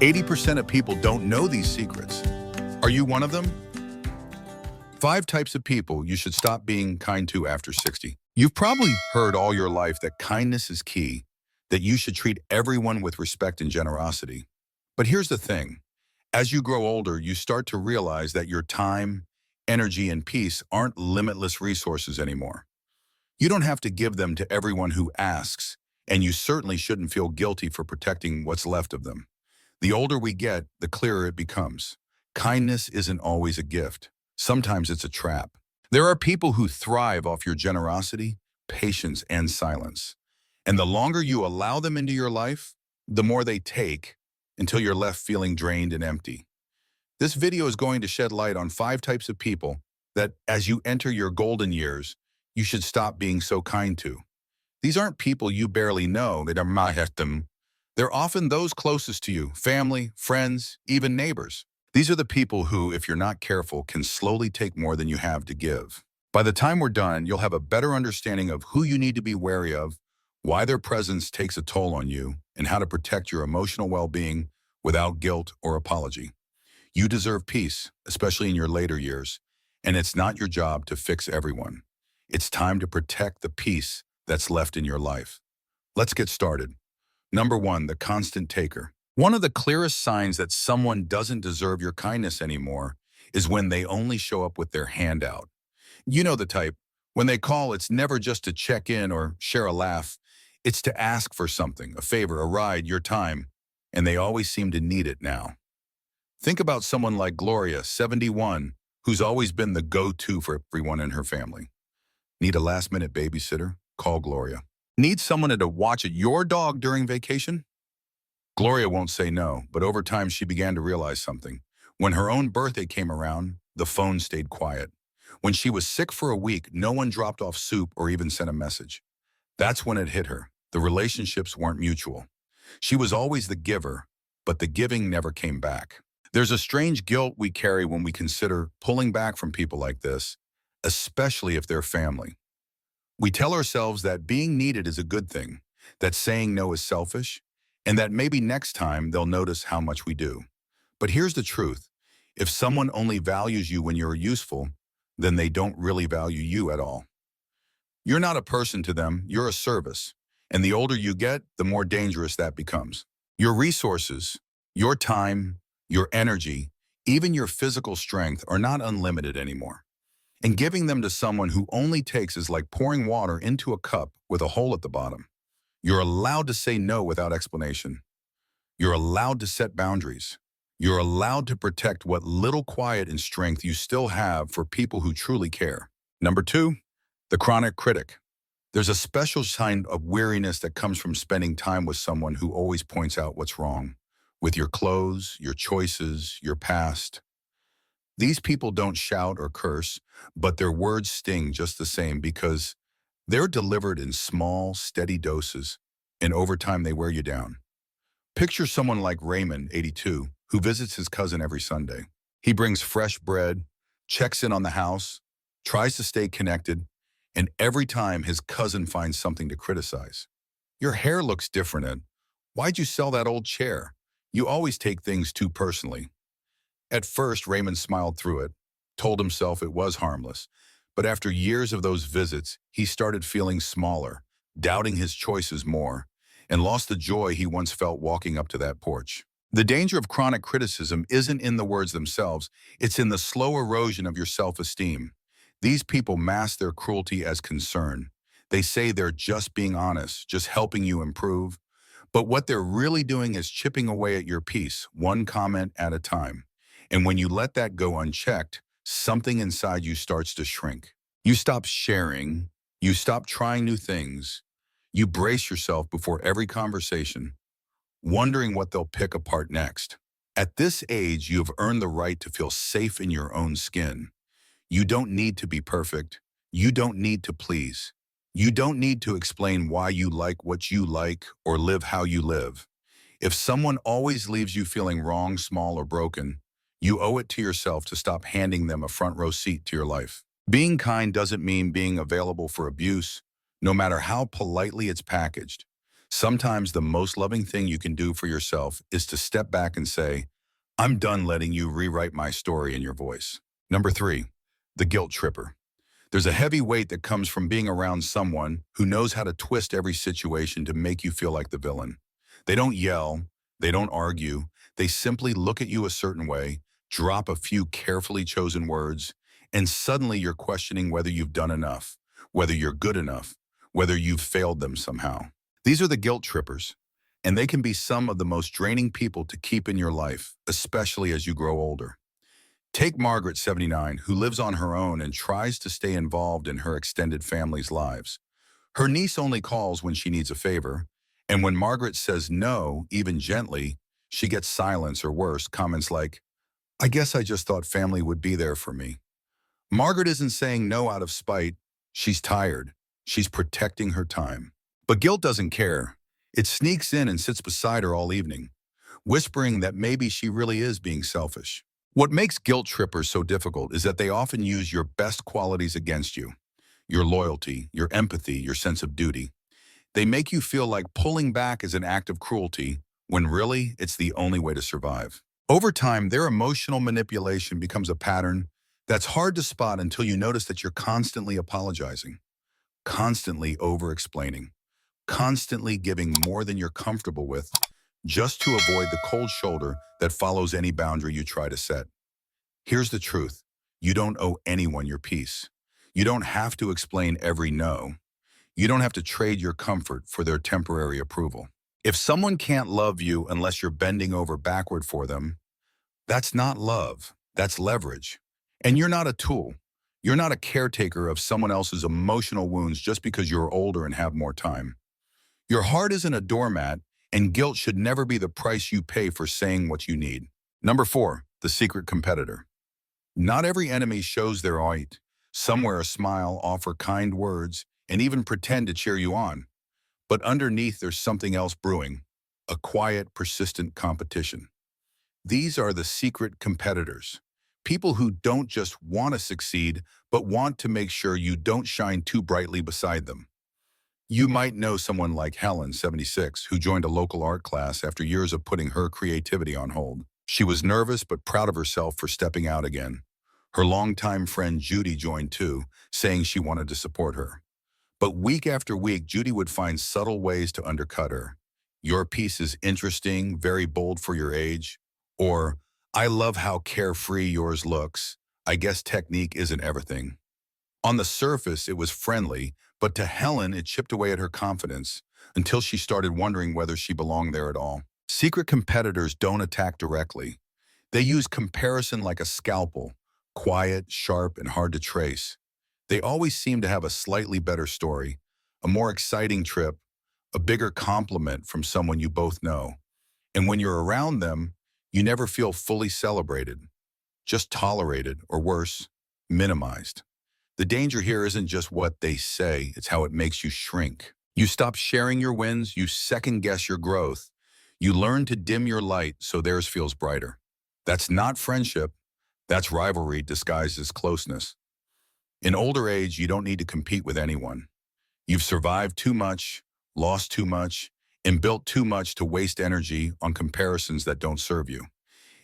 80% of people don't know these secrets. Are you one of them? 5 types of people you should stop being kind to after 60. You've probably heard all your life that kindness is key, that you should treat everyone with respect and generosity. But here's the thing. As you grow older, you start to realize that your time, energy, and peace aren't limitless resources anymore. You don't have to give them to everyone who asks, and you certainly shouldn't feel guilty for protecting what's left of them. The older we get, the clearer it becomes. Kindness isn't always a gift. Sometimes it's a trap. There are people who thrive off your generosity, patience, and silence. And the longer you allow them into your life, the more they take until you're left feeling drained and empty. This video is going to shed light on 5 types of people that, as you enter your golden years, you should stop being so kind to. These aren't people you barely know. They're often those closest to you, family, friends, even neighbors. These are the people who, if you're not careful, can slowly take more than you have to give. By the time we're done, you'll have a better understanding of who you need to be wary of, why their presence takes a toll on you, and how to protect your emotional well-being without guilt or apology. You deserve peace, especially in your later years, and it's not your job to fix everyone. It's time to protect the peace that's left in your life. Let's get started. Number 1, the constant taker. One of the clearest signs that someone doesn't deserve your kindness anymore is when they only show up with their hand out. You know the type. When they call, it's never just to check in or share a laugh. It's to ask for something, a favor, a ride, your time, and they always seem to need it now. Think about someone like Gloria, 71, who's always been the go-to for everyone in her family. Need a last-minute babysitter? Call Gloria. Need someone to watch your dog during vacation? Gloria won't say no, but over time she began to realize something. When her own birthday came around, the phone stayed quiet. When she was sick for a week, no one dropped off soup or even sent a message. That's when it hit her. The relationships weren't mutual. She was always the giver, but the giving never came back. There's a strange guilt we carry when we consider pulling back from people like this, especially if they're family. We tell ourselves that being needed is a good thing, that saying no is selfish, and that maybe next time they'll notice how much we do. But here's the truth. If someone only values you when you're useful, then they don't really value you at all. You're not a person to them, you're a service. And the older you get, the more dangerous that becomes. Your resources, your time, your energy, even your physical strength are not unlimited anymore. And giving them to someone who only takes is like pouring water into a cup with a hole at the bottom. You're allowed to say no without explanation. You're allowed to set boundaries. You're allowed to protect what little quiet and strength you still have for people who truly care. Number 2, the chronic critic. There's a special kind of weariness that comes from spending time with someone who always points out what's wrong with your clothes, your choices, your past. These people don't shout or curse, but their words sting just the same because they're delivered in small, steady doses, and over time they wear you down. Picture someone like Raymond, 82, who visits his cousin every Sunday. He brings fresh bread, checks in on the house, tries to stay connected, and every time his cousin finds something to criticize. Your hair looks different, and why'd you sell that old chair? You always take things too personally. At first, Raymond smiled through it, told himself it was harmless. But after years of those visits, he started feeling smaller, doubting his choices more, and lost the joy he once felt walking up to that porch. The danger of chronic criticism isn't in the words themselves, it's in the slow erosion of your self-esteem. These people mask their cruelty as concern. They say they're just being honest, just helping you improve. But what they're really doing is chipping away at your peace, one comment at a time. And when you let that go unchecked, something inside you starts to shrink. You stop sharing, you stop trying new things, you brace yourself before every conversation, wondering what they'll pick apart next. At this age, you have earned the right to feel safe in your own skin. You don't need to be perfect. You don't need to please. You don't need to explain why you like what you like or live how you live. If someone always leaves you feeling wrong, small, or broken, you owe it to yourself to stop handing them a front row seat to your life. Being kind doesn't mean being available for abuse, no matter how politely it's packaged. Sometimes the most loving thing you can do for yourself is to step back and say, I'm done letting you rewrite my story in your voice. Number 3, the guilt tripper. There's a heavy weight that comes from being around someone who knows how to twist every situation to make you feel like the villain. They don't yell, they don't argue, they simply look at you a certain way, drop a few carefully chosen words, and suddenly you're questioning whether you've done enough, whether you're good enough, whether you've failed them somehow. These are the guilt trippers, and they can be some of the most draining people to keep in your life, especially as you grow older. Take Margaret, 79, who lives on her own and tries to stay involved in her extended family's lives. Her niece only calls when she needs a favor, and when Margaret says no, even gently, she gets silence or worse, comments like, I guess I just thought family would be there for me. Margaret isn't saying no out of spite. She's tired. She's protecting her time. But guilt doesn't care. It sneaks in and sits beside her all evening, whispering that maybe she really is being selfish. What makes guilt trippers so difficult is that they often use your best qualities against you. Your loyalty, your empathy, your sense of duty. They make you feel like pulling back is an act of cruelty, when really it's the only way to survive. Over time, their emotional manipulation becomes a pattern that's hard to spot until you notice that you're constantly apologizing, constantly over-explaining, constantly giving more than you're comfortable with, just to avoid the cold shoulder that follows any boundary you try to set. Here's the truth. You don't owe anyone your peace. You don't have to explain every no. You don't have to trade your comfort for their temporary approval. If someone can't love you unless you're bending over backward for them, that's not love. That's leverage. And you're not a tool. You're not a caretaker of someone else's emotional wounds just because you're older and have more time. Your heart isn't a doormat, and guilt should never be the price you pay for saying what you need. Number 4, the secret competitor. Not every enemy shows their height. Some wear a smile, offer kind words, and even pretend to cheer you on. But underneath, there's something else brewing, a quiet, persistent competition. These are the secret competitors, people who don't just want to succeed, but want to make sure you don't shine too brightly beside them. You might know someone like Helen, 76, who joined a local art class after years of putting her creativity on hold. She was nervous but proud of herself for stepping out again. Her longtime friend Judy joined too, saying she wanted to support her. But week after week, Judy would find subtle ways to undercut her. Your piece is interesting, very bold for your age. Or, I love how carefree yours looks. I guess technique isn't everything. On the surface, it was friendly, but to Helen, it chipped away at her confidence until she started wondering whether she belonged there at all. Secret competitors don't attack directly. They use comparison like a scalpel, quiet, sharp, and hard to trace. They always seem to have a slightly better story, a more exciting trip, a bigger compliment from someone you both know. And when you're around them, you never feel fully celebrated, just tolerated, or worse, minimized. The danger here isn't just what they say, it's how it makes you shrink. You stop sharing your wins, you second-guess your growth. You learn to dim your light so theirs feels brighter. That's not friendship, that's rivalry disguised as closeness. In older age, you don't need to compete with anyone. You've survived too much, lost too much, and built too much to waste energy on comparisons that don't serve you.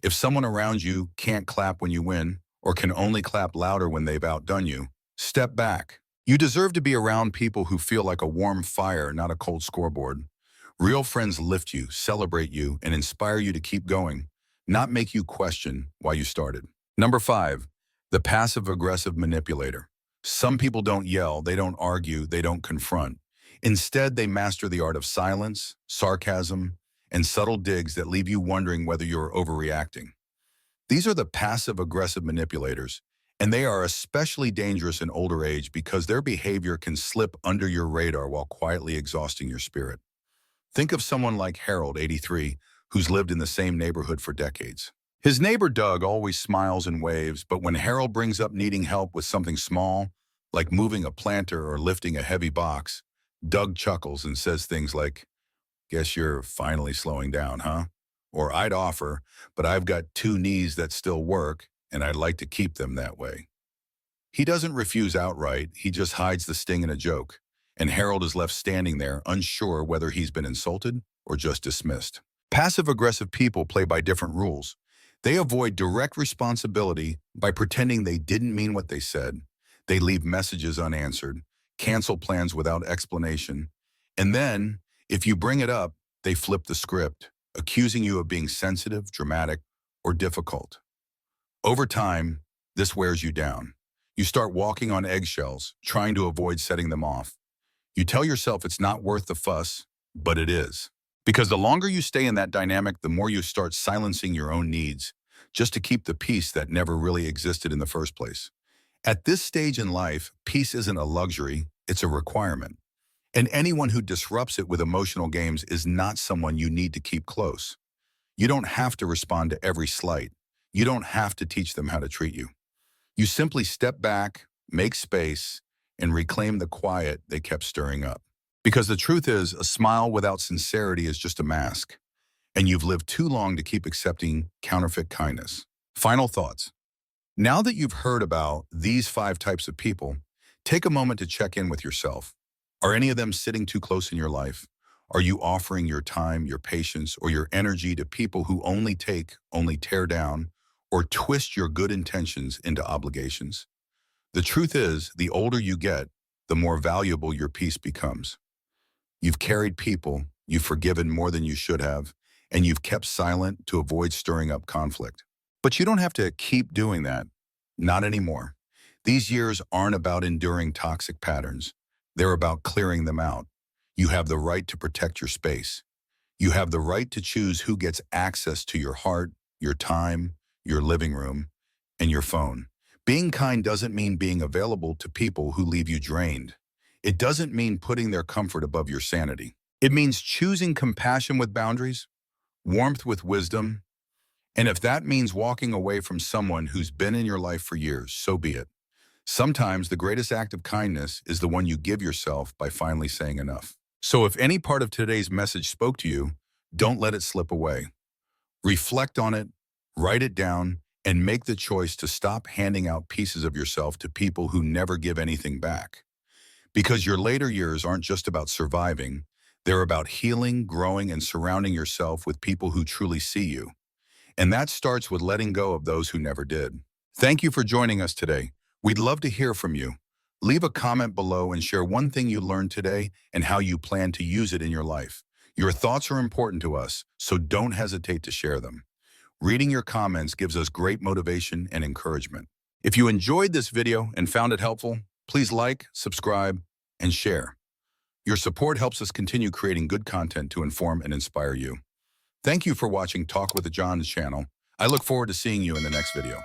If someone around you can't clap when you win, or can only clap louder when they've outdone you, step back. You deserve to be around people who feel like a warm fire, not a cold scoreboard. Real friends lift you, celebrate you, and inspire you to keep going, not make you question why you started. Number 5, the passive-aggressive manipulator. Some people don't yell, they don't argue, they don't confront. Instead, they master the art of silence, sarcasm, and subtle digs that leave you wondering whether you're overreacting. These are the passive-aggressive manipulators, and they are especially dangerous in older age because their behavior can slip under your radar while quietly exhausting your spirit. Think of someone like Harold, 83, who's lived in the same neighborhood for decades. His neighbor Doug always smiles and waves, but when Harold brings up needing help with something small, like moving a planter or lifting a heavy box, Doug chuckles and says things like, "Guess you're finally slowing down, huh?" Or, "I'd offer, but I've got 2 knees that still work, and I'd like to keep them that way." He doesn't refuse outright, he just hides the sting in a joke. and Harold is left standing there, unsure whether he's been insulted or just dismissed. Passive-aggressive people play by different rules. They avoid direct responsibility by pretending they didn't mean what they said. They leave messages unanswered, cancel plans without explanation, and then, if you bring it up, they flip the script, accusing you of being sensitive, dramatic, or difficult. Over time, this wears you down. You start walking on eggshells, trying to avoid setting them off. You tell yourself it's not worth the fuss, but it is. Because the longer you stay in that dynamic, the more you start silencing your own needs, just to keep the peace that never really existed in the first place. At this stage in life, peace isn't a luxury, it's a requirement. And anyone who disrupts it with emotional games is not someone you need to keep close. You don't have to respond to every slight. You don't have to teach them how to treat you. You simply step back, make space, and reclaim the quiet they kept stirring up. Because the truth is, a smile without sincerity is just a mask, and you've lived too long to keep accepting counterfeit kindness. Final thoughts. Now that you've heard about these 5 types of people, take a moment to check in with yourself. Are any of them sitting too close in your life? Are you offering your time, your patience, or your energy to people who only take, only tear down, or twist your good intentions into obligations? The truth is, the older you get, the more valuable your peace becomes. You've carried people, you've forgiven more than you should have, and you've kept silent to avoid stirring up conflict. But you don't have to keep doing that. Not anymore. These years aren't about enduring toxic patterns. They're about clearing them out. You have the right to protect your space. You have the right to choose who gets access to your heart, your time, your living room, and your phone. Being kind doesn't mean being available to people who leave you drained. It doesn't mean putting their comfort above your sanity. It means choosing compassion with boundaries, warmth with wisdom, and if that means walking away from someone who's been in your life for years, so be it. Sometimes the greatest act of kindness is the one you give yourself by finally saying enough. So if any part of today's message spoke to you, don't let it slip away. Reflect on it, write it down, and make the choice to stop handing out pieces of yourself to people who never give anything back. Because your later years aren't just about surviving, they're about healing, growing, and surrounding yourself with people who truly see you. And that starts with letting go of those who never did. Thank you for joining us today. We'd love to hear from you. Leave a comment below and share one thing you learned today and how you plan to use it in your life. Your thoughts are important to us, so don't hesitate to share them. Reading your comments gives us great motivation and encouragement. If you enjoyed this video and found it helpful, please like, subscribe, and share. Your support helps us continue creating good content to inform and inspire you. Thank you for watching Talk with the Johns channel. I look forward to seeing you in the next video.